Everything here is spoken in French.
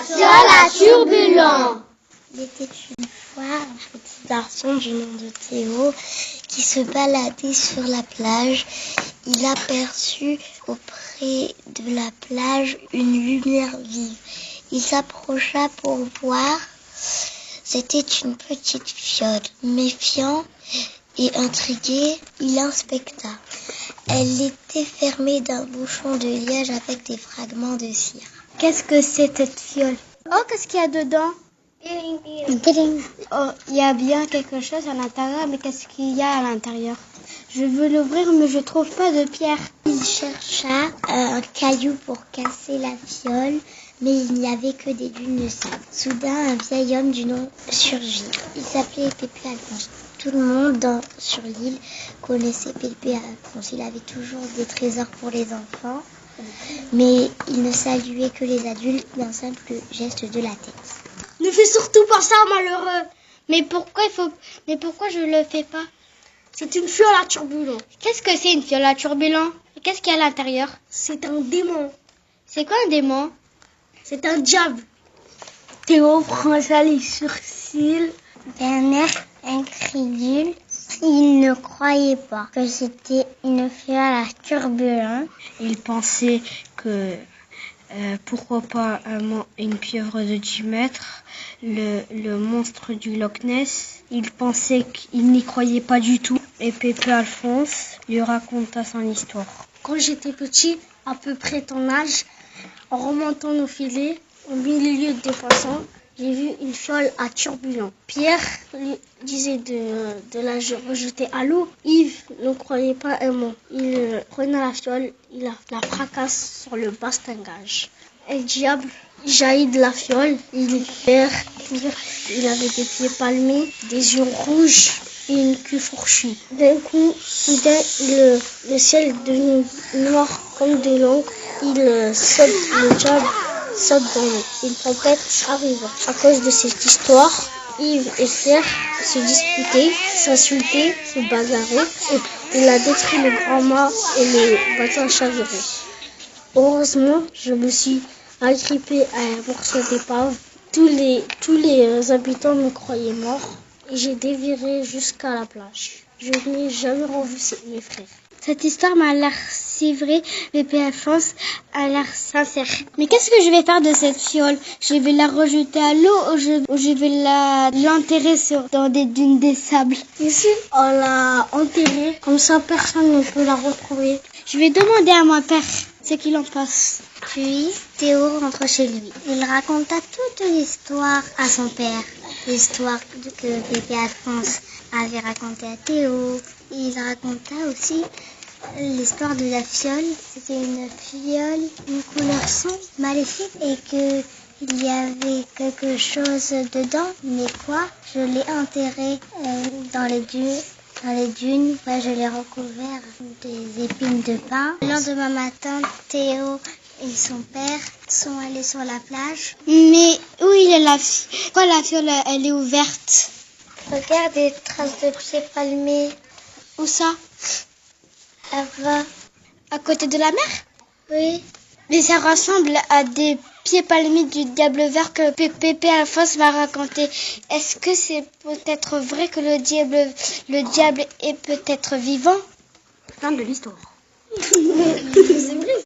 fiole à turbulent. Il était une fois un petit garçon du nom de Théo qui se baladait sur la plage. Il aperçut auprès de la plage une lumière vive. Il s'approcha pour voir. C'était une petite fiole. Méfiant et intrigué, il inspecta. Elle était fermée d'un bouchon de liège avec des fragments de cire. Qu'est-ce que c'est cette fiole? Oh, qu'est-ce qu'il y a dedans? Oh, il y a bien quelque chose à l'intérieur, mais qu'est-ce qu'il y a à l'intérieur? Je veux l'ouvrir, mais je trouve pas de pierre. Il chercha un caillou pour casser la fiole, mais il n'y avait que des dunes de sable. Soudain, un vieil homme du nom surgit. Il s'appelait Pépé Alphonse. Tout le monde sur l'île connaissait Pépé Alphonse. Il avait toujours des trésors pour les enfants, mais il ne saluait que les adultes d'un simple geste de la tête. Ne fais surtout pas ça, malheureux. Mais pourquoi je le fais pas? C'est une fiole à turbulent. Qu'est-ce que c'est une fiole à turbulent? Et qu'est-ce qu'il y a à l'intérieur? C'est un démon. C'est quoi un démon? C'est un diable. Théo fronça les sourcils d'un air incrédule. Il ne croyait pas que c'était une fiole à turbulent. Il pensait que pourquoi pas une pieuvre de 10 mètres, le monstre du Loch Ness. Il pensait qu'il n'y croyait pas du tout. Et Pépé Alphonse lui raconta son histoire. Quand j'étais petit, à peu près ton âge, en remontant nos filets, au milieu des poissons, j'ai vu une fiole à turbulent. Pierre lui disait de la rejeter à l'eau. Yves ne croyait pas un mot. Il prenait la fiole, il la fracasse sur le bastingage. Et le diable jaillit de la fiole. Il est vert, il avait des pieds palmés, des yeux rouges et une queue fourchue. D'un coup, soudain, le ciel devient noir comme de l'encre. Le diable saute dans l'eau. Une tempête arrive. À cause de cette histoire, Yves et Pierre se disputaient, s'insultaient, se bagarraient. Et il a détruit le grand mât et les bateaux à chavirer. Heureusement, je me suis agrippée à un morceau d'épave. Tous les habitants me croyaient mort et j'ai déviré jusqu'à la plage. Je n'ai jamais revu mes frères. Cette histoire m'a l'air si vraie, Pépé Alphonse a l'air sincère. Mais qu'est-ce que je vais faire de cette fiole? Je vais la rejeter à l'eau ou je vais l'enterrer dans des dunes de sable? Ici, on l'a enterrée, comme ça personne ne peut la retrouver. Je vais demander à mon père ce qu'il en pense. Puis, Théo rentre chez lui. Il raconta toute l'histoire à son père. L'histoire que Pépé Alphonse avait racontée à Théo. Il raconta aussi l'histoire de la fiole. C'était une fiole, une couleur sombre, maléfique, et qu'il y avait quelque chose dedans. Mais quoi? Je l'ai enterré dans les dunes. Ouais, je l'ai recouvert des épines de pin. Le lendemain matin, Théo et son père sont allés sur la plage. Mais où il est la fiole? Pourquoi la fiole elle est ouverte? Regarde des traces de pieds palmés. Où ça? Là-bas. À côté de la mer? Oui. Mais ça ressemble à des pieds palmés du diable vert que Pépé Alphonse m'a raconté. Est-ce que c'est peut-être vrai que le diable est peut-être vivant? Fin de l'histoire. C'est vrai.